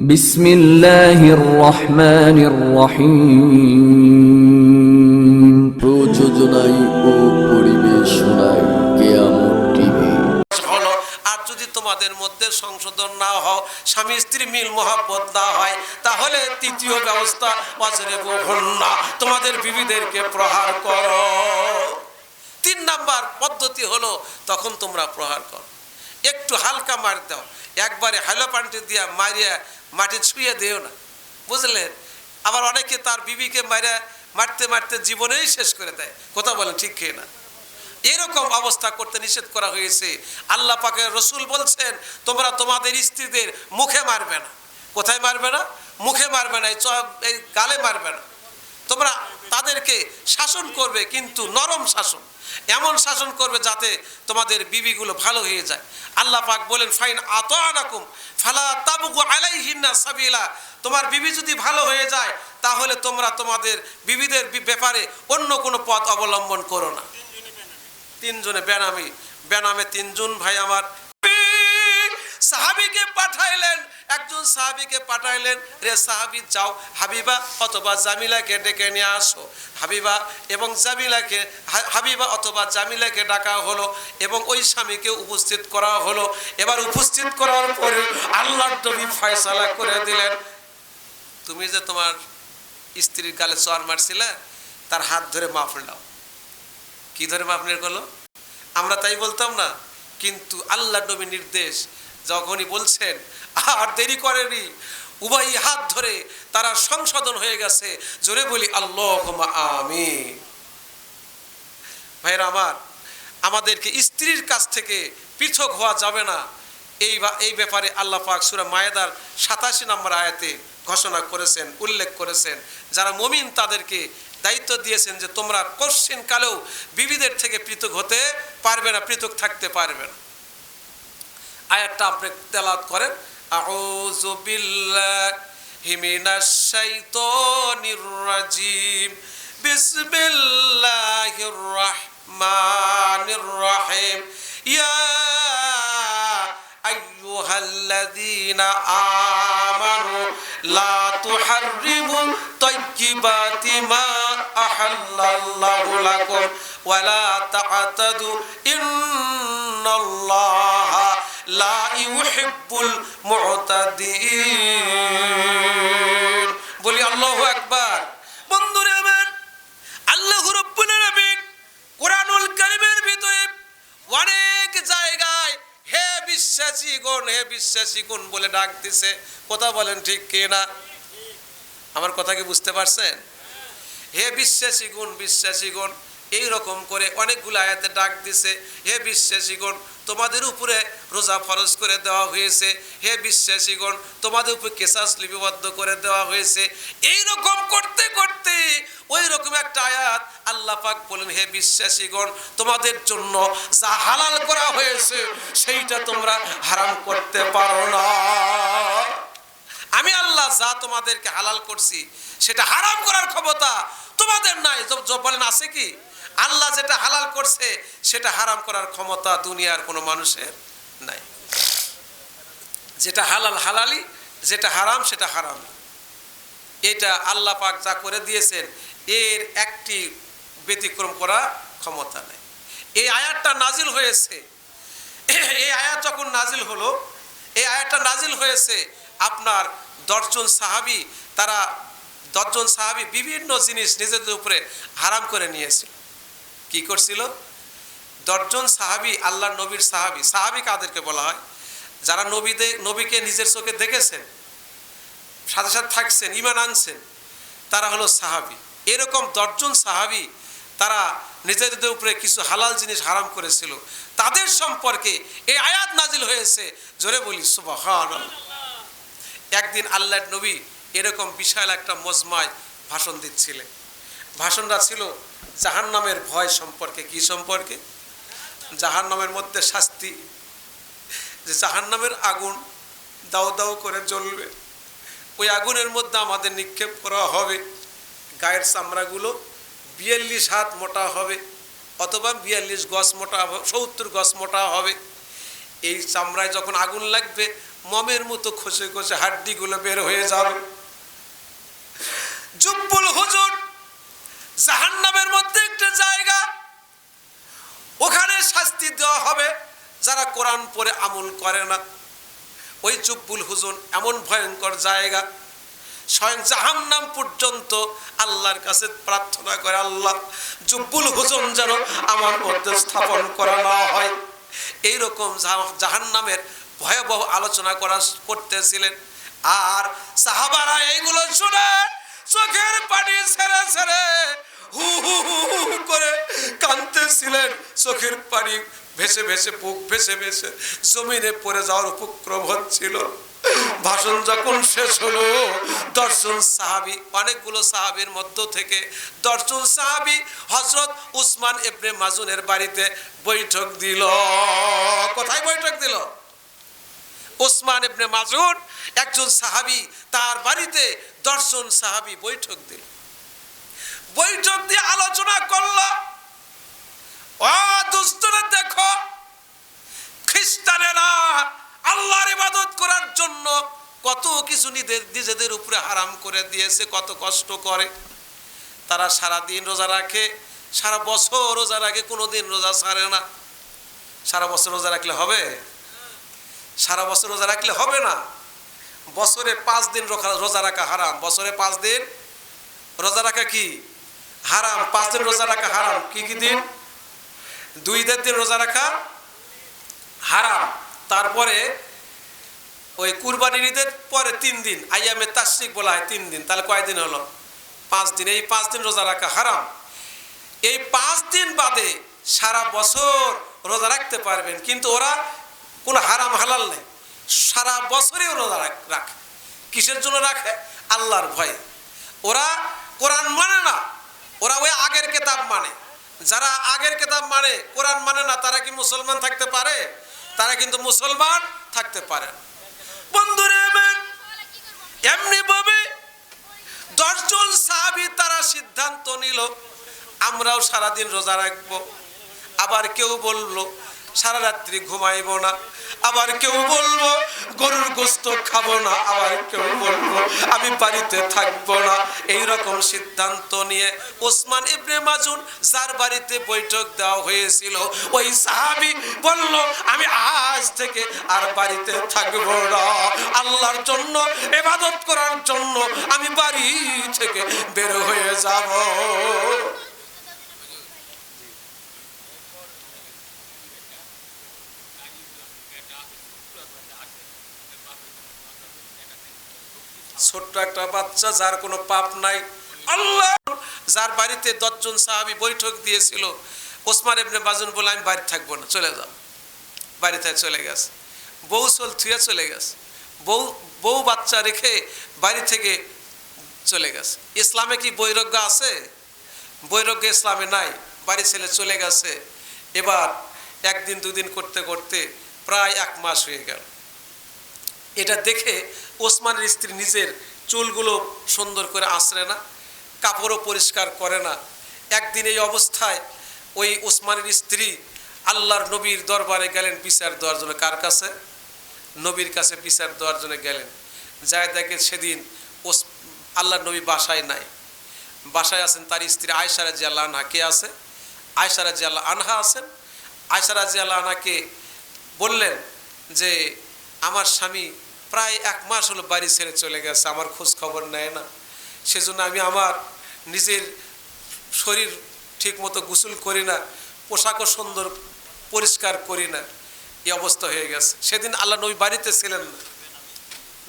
বিসমিল্লাহির রহমানির রহিম। প্রযোজনায় ও পরিবেশনায় কেয়ামত টিভি। হলো আর যদি তোমাদের মধ্যে সংশোধন না হও, স্বামী স্ত্রী মিল মহব্বত না হয়, তাহলে তৃতীয় ব্যবস্থা ওয়াজরিবুহুন্না, তোমাদের বিবিদেরকে প্রহার করো। 3 নাম্বার পদ্ধতি হলো তখন তোমরা প্রহার করো, একটু হালকা মার দাও, একবারে হালো পান্টি দিয়া মারিয়া মাটি ছুঁয়ে দিও না, বুঝলেন? আবার অনেকে তার বিবিকে মারতে মারতে জীবনেই শেষ করে দেয়, কথা বলেন ঠিক খেয়ে না? এরকম অবস্থা করতে নিষেধ করা হয়েছে। আল্লাহ পাকের রসুল বলছেন তোমরা তোমাদের স্ত্রীদের মুখে মারবে না। কোথায় মারবে না? মুখে মারবে না, এই গালে মারবে না। তোমরা তাদেরকে শাসন করবে, কিন্তু নরম শাসন, এমন শাসন করবে যাতে তোমাদের বিবিগুলো ভালো হয়ে যায়। আল্লাহ পাক বলেন ফাইন আতানাকুম ফালা তাবগু আলাইহিন্না সাবিলা, তোমার বিবি যদি ভালো হয়ে যায় তাহলে তোমরা তোমাদের বিবিদের ব্যাপারে অন্য কোনো পথ অবলম্বন করো না। 3 জনে বেনামে 3 জন ভাই আমার সাহাবীকে পাঠাইলেন, একজন সাহাবীকে পাঠাইলেন, রে সাহাবী যাও হাবিবা অথবা জামিলাকে ডেকে নিয়ে আসো। হাবিবা অথবা জামিলাকে ডাকা হলো এবং ওই স্বামীকে উপস্থিত করা হলো। এবার উপস্থিত করার পরে আল্লাহর নবী ফয়সালা করে দিলেন, তুমি যে তোমার স্ত্রীর গালে চর মারছিলে তার হাত ধরে মাফ নাও। কি ধরে মাফ নিয়ে গেল? আমরা তাই বলতাম না, কিন্তু আল্লাহর নবীর নির্দেশ যখনই বলছেন আর দেরি করেনি, উভয় হাত ধরে তারা সংশোধন হয়ে গেছে। জোরে বলি আল্লাহুম্মা আমিন। ভাইরা আমার, আমাদেরকে স্ত্রীর কাছ থেকে পৃথক হওয়া যাবে না, এই ব্যাপারে আল্লাহ পাক সূরা মায়েদার 87 নম্বর আয়াতে ঘোষণা করেছেন, উল্লেখ করেছেন। যারা মুমিন তাদেরকে দায়িত্ব দিয়েছেন যে তোমরা কোশ্চিন কালেও বিবিদের থেকে পৃথক হতে পারবে না, পৃথক থাকতে পারবে না। আয়াতটা আপনি তেলাওয়াত করেন, আউযু বিল্লাহি মিনাশ শাইতানির রাজিম, বিসমিল্লাহির রাহমানির রাহিম, ইয়া আইয়ুহাল্লাযীনা আমানু লা তুহাররিমু তাইয়্যিবাতি মা আহাল্লাল্লাহু লাকুম ওয়া লা তা'তাদু ইন্নাল্লাহা লা ইউহিব্বুল মু'তাদিন। বলি আল্লাহু আকবার। বন্ধুরা আমার, আল্লাহ রাব্বুল আলামিন কোরআনুল কারীমের ভিতরে অনেক জায়গায় হে বিশ্বাসীগণ বলে ডাক দিছে। কথা বলেন ঠিক কি না? আমার কথা কি বুঝতে পারছেন? হে বিশ্বাসীগণ এই রকম করে অনেকগুলো আয়াতে ডাক দিছে। হে বিশ্বাসীগণ, তোমাদের উপরে রোজা ফরজ করে দেওয়া হয়েছে। হে বিশ্বাসীগণ, তোমাদের উপরে কিসাস লিপিবদ্ধ করে দেওয়া হয়েছে। এই রকম করতে করতে ওই রকম একটা আয়াত আল্লাহ পাক বলেন, হে বিশ্বাসীগণ, তোমাদের জন্য যা হালাল করা হয়েছে সেইটা তোমরা হারাম করতে পারো না। আমি আল্লাহ যা তোমাদেরকে হালাল করছি সেটা হারাম করার ক্ষমতা তোমাদের নাই। বলেন আছে কি? আল্লাহ যেটা হালাল করছে সেটা হারাম করার ক্ষমতা দুনিয়ার কোনো মানুষের নাই। যেটা হালাল হালালি, যেটা হারাম সেটা হারাম। এটা আল্লাহ পাক যা করে দিয়েছেন এর একটি ব্যতিক্রম করা ক্ষমতা নেই। এই আয়াতটা নাজিল হয়েছে, এই আয়াত যখন নাজিল হলো, এই আয়াতটা নাজিল হয়েছে আপনার 10 জন সাহাবী, তারা 10 জন সাহাবী বিভিন্ন জিনিস নিজেদের উপরে হারাম করে নিয়েছিল। কি করছিল? 10 জন সাহাবী আল্লাহর নবীর সাহাবী কাদেরকে বলা হয়? যারা নবীকে নিজের চোখে দেখেছেন, সাথে সাথে থাকছেন, ঈমান আনছেন, তারা হলো সাহাবী। এরকম 10 জন সাহাবী তারা নিজেদের উপরে কিছু হালাল জিনিস হারাম করেছিল। তাদের সম্পর্কে এই আয়াত নাজিল হয়েছে। জোরে বলি সুবহানাল্লাহ। একদিন আল্লাহর নবী এরকম বিশাল একটা মজমায় ভাষণ দিচ্ছিলেন। ভাষণটা ছিল জাহান্নামের ভয় সম্পর্কে। কি সম্পর্কে? জাহান্নামের মধ্যে শাস্তি, যে জাহান্নামের আগুন দাউ দাউ করে জ্বলবে, ওই আগুনের মধ্যে আমাদের নিক্ষেপ করা হবে। গায়ের চামড়াগুলো 42 হাত মোটা হবে, অথবা 42 গজ মোটা হবে, 70 গজ মোটা হবে। এই চামড়ায় যখন আগুন লাগবে মমের মতো খসে খসে হাড্ডিগুলো বের হয়ে যাবে। জুব্বুল হুজুর জাহান্নামের মধ্যে একটা জায়গা, ওখানে শাস্তি দেওয়া হবে যারা কোরআন পড়ে আমল করে না। ওই জুব্বুল হুজুর এমন ভয়ঙ্কর জায়গা, স্বয়ং জাহান্নাম পর্যন্ত আল্লাহর কাছে প্রার্থনা করে, আল্লাহ জুব্বুল হুজুর যেন আমার মধ্যে স্থাপন করা না হয়। এইরকম জাহান্নামের ভয়াবহ আলোচনা করতেছিলেন। আর সাহাবারা এইগুলো শুনে চোখের পানি ছেড়ে ছেড়ে হু হু হু হু করে কাঁদতেছিলেন। চোখের পানি ভেসে ভেসে, বুক ভেসে ভেসে জমিনে পড়ে যাওয়ার উপক্রম হচ্ছিল। ভাষণ যখন শেষ হলো, 10 জন সাহাবী, অনেকগুলো সাহাবীর মধ্য থেকে 10 জন সাহাবী হযরত উসমান ইবনে মাজুনের বাড়িতে বৈঠক দিল। কোথায় বৈঠক দিল? উসমান ইবনে মাজুন একজন সাহাবী, তার বাড়িতে 10 জন সাহাবী বৈঠক দিল। বৈঠক দিয়ে আলোচনা করলো, ও দুষ্টরা দেখো, খ্রিস্টানেরা আল্লাহর ইবাদত করার জন্য কত কিছু নিজেদের উপরে হারাম করে দিয়েছে, কত কষ্ট করে। তারা সারা দিন রোজা রাখে, সারা বছর রোজা রাখে, কোনোদিন রোজা ছাড়ে না। সারা বছর রোজা রাখলে হবে? সারা বছর রোজা রাখলে হবে না। বছরে 5 দিন রোজা রাখা হারাম। বছরে 5 দিন রোজা রাখা কি হারাম? 5 দিন রোজা রাখা হারাম। কি কি দিন? 2 ঈদের দিন রোজা রাখা হারাম। তারপরে ওই কুরবানির ঈদের পরে 3 দিন, আইয়ামে তাশরিক বলা হয় 3 দিন, তাহলে কয় দিন হলো? 5 দিন। এই 5 দিন রোজা রাখা হারাম। এই 5 দিন বাদে সারা বছর রোজা রাখতে পারবেন, কিন্তু ওরা কোনো হারাম হালাল নেই, সারা বছরই রোজা রাখে। কিসের জন্য রাখে? আল্লাহর ভয়ে। ওরা কোরআন মানে না, ওরা ওই আগের কিতাব মানে। যারা আগের কিতাব মানে, কোরআন মানে না, তারা কি মুসলমান থাকতে পারে? তারা কিন্তু মুসলমান থাকতে পারে। বন্ধুরা, এমনি ভাবে 10 জন সাহাবী তারা সিদ্ধান্ত নিল, আমরাও সারাদিন রোজা রাখবো। আবার কেউ বলল সারা রাত্রি ঘুমাইবো না, আবার কেউ বলবো গরুর গোশত খাবো না, আবার কেউ বলবো আমি বাড়িতে থাকবো না। এইরকম সিদ্ধান্ত নিয়ে উসমান ইবনে মাজুন, যার বাড়িতে বৈঠক দেওয়া হয়েছিল, ওই সাহাবী বলল আমি আজ থেকে আর বাড়িতে থাকবো না, আল্লাহর জন্য ইবাদত করার জন্য আমি বাড়ি থেকে বের হয়ে যাব। ছোট্ট একটা বাচ্চা, যার কোনো পাপ নাই, আল্লাহ, যার বাড়িতে 10 জন সাহাবী বৈঠক দিয়েছিল, ওসমান ইবনে মাজুন বলে আমি বাড়ি থাকবো না, চলে যাও। বাড়িতে চলে গেছে, বউ থুয়ে চলে গেছে, বউ বাচ্চা রেখে বাড়ি থেকে চলে গেছে। ইসলামে কি বৈরাগ্য আছে? বৈরাগ্য ইসলামে নাই। বাড়ি ছেলে চলে গেছে। এবার 1 দিন 2 দিন করতে করতে প্রায় 1 মাস হয়ে গেল। এটা দেখে ওসমানের স্ত্রী নিজের চুলগুলো সুন্দর করে আঁচড়ে না, কাপড়ও পরিষ্কার করে না। একদিন এই অবস্থায় ওই ওসমানের স্ত্রী আল্লাহর নবীর দরবারে গেলেন বিচার দেওয়ার জন্য। কার কাছে? নবীর কাছে বিচার দেওয়ার জন্য গেলেন। যায় দেখে সেদিন আল্লাহর নবী বাসায় নাই, বাসায় আছেন তার স্ত্রী আয়েশা রাদিয়াল্লাহু আনহা। কে আছে? আয়েশা রাদিয়াল্লাহু আনহা আছেন। আয়েশা রাদিয়াল্লাহু আনহাকে বললেন যে আমার স্বামী প্রায় 1 মাস হলো বাড়ি ছেড়ে চলে গেছে, আমার খোঁজ খবর নেয় না, সেজন্য আমি আমার নিজের শরীর ঠিক মতো গোসল করি না, পোশাকও সুন্দর পরিষ্কার করি না, এই অবস্থা হয়ে গেছে। সেদিন আল্লাহ নবী বাড়িতে ছিলেন না।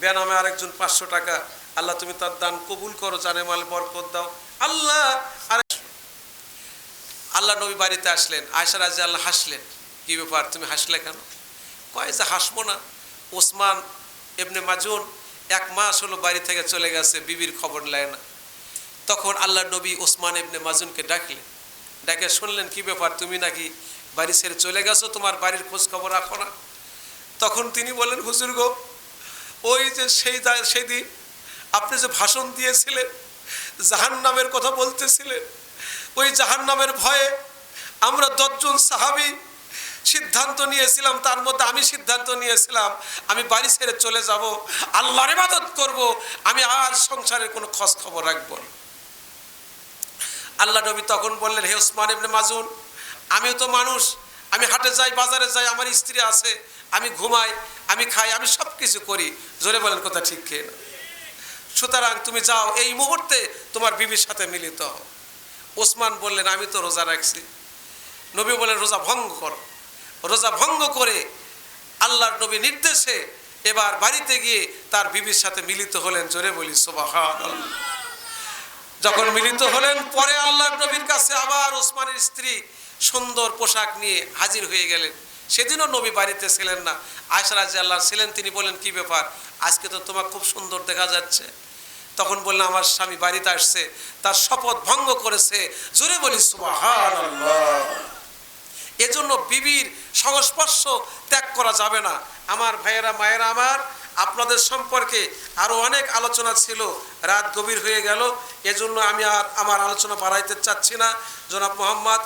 বেনামে আরেকজন 500 টাকা, আল্লাহ তুমি তার দান কবুল করো, জানে মাল বরকত দাও আল্লাহ। আল্লাহ নবী বাড়িতে আসলেন। আয়েশা রাদিয়াল্লাহু হাসলেন। কি ব্যাপার, তুমি হাসলে কেন? কয় যে হাসবো না, ওসমান ইবনে মাজুন 1 মাস হলো বাড়ি থেকে চলে গেছে, বিবির খবর নেয় না। তখন আল্লাহ নবী ওসমান ইবনে মাজুনকে ডাকলেন, ডেকে শুনলেন কি ব্যাপার, তুমি নাকি বাড়ি ছেড়ে চলে গেছো, তোমার বাড়ির খোঁজ খবর রাখো না। তখন তিনি বললেন, হুজুর গো, ওই যে সেদিন আপনি যে ভাষণ দিয়েছিলেন, জাহান্নামের কথা বলতেছিলেন, ওই জাহান্নামের ভয়ে আমরা 10 জন সাহাবী সিদ্ধান্ত নিয়েছিলাম, তার মধ্যে আমি সিদ্ধান্ত নিয়েছিলাম আমি বাড়ি ছেড়ে চলে যাব, আল্লাহর ইবাদত করব, আমি আর সংসারের কোনো খোঁজ খবর রাখবো না। আল্লাহ নবী তখন বললেন, হে ওসমান ইবনে মাজুন, আমিও তো মানুষ, আমি হাটে যাই, বাজারে যাই, আমার স্ত্রী আছে, আমি ঘুমাই, আমি খাই, আমি সব কিছু করি। জোরে বলেন কথা ঠিক খেয়ে না? সুতরাং তুমি যাও, এই মুহূর্তে তোমার বিবির সাথে মিলিত হও। ওসমান বললেন, আমি তো রোজা রাখছি। নবী বলেন, রোজা ভঙ্গ করো। রোজা ভঙ্গ করে আল্লাহর নবী নির্দেশে এবার বাড়িতে গিয়ে তার বিবির সাথে মিলিত হলেন। জোরে বলি সুবহানাল্লাহ। যখন মিলিত হলেন, পরে আল্লাহর নবীর কাছে আবার ওসমানের স্ত্রী সুন্দর পোশাক নিয়ে হাজির হয়ে গেলেন। সেদিনও নবী বাড়িতে ছিলেন না, আয়েশা রাদিয়াল্লাহু ছিলেন। তিনি বলেন, কি ব্যাপার, আজকে তো তোমাকে খুব সুন্দর দেখা যাচ্ছে। তখন বললেন, আমার স্বামী বাড়িতে আসছে, তার শপথ ভঙ্গ করেছে। জোরে বলি সুবহানাল্লাহ। এজন্য বিবির সংস্পর্শ ত্যাগ করা যাবে না। আমার ভাইয়েরা, মায়েরা আমার, আপনাদের সম্পর্কে আরো অনেক আলোচনা ছিল, রাত গভীর হয়ে গেল, এজন্য আমি আর আমার আলোচনা বাড়াইতে চাচ্ছি না। জনাব মোহাম্মদ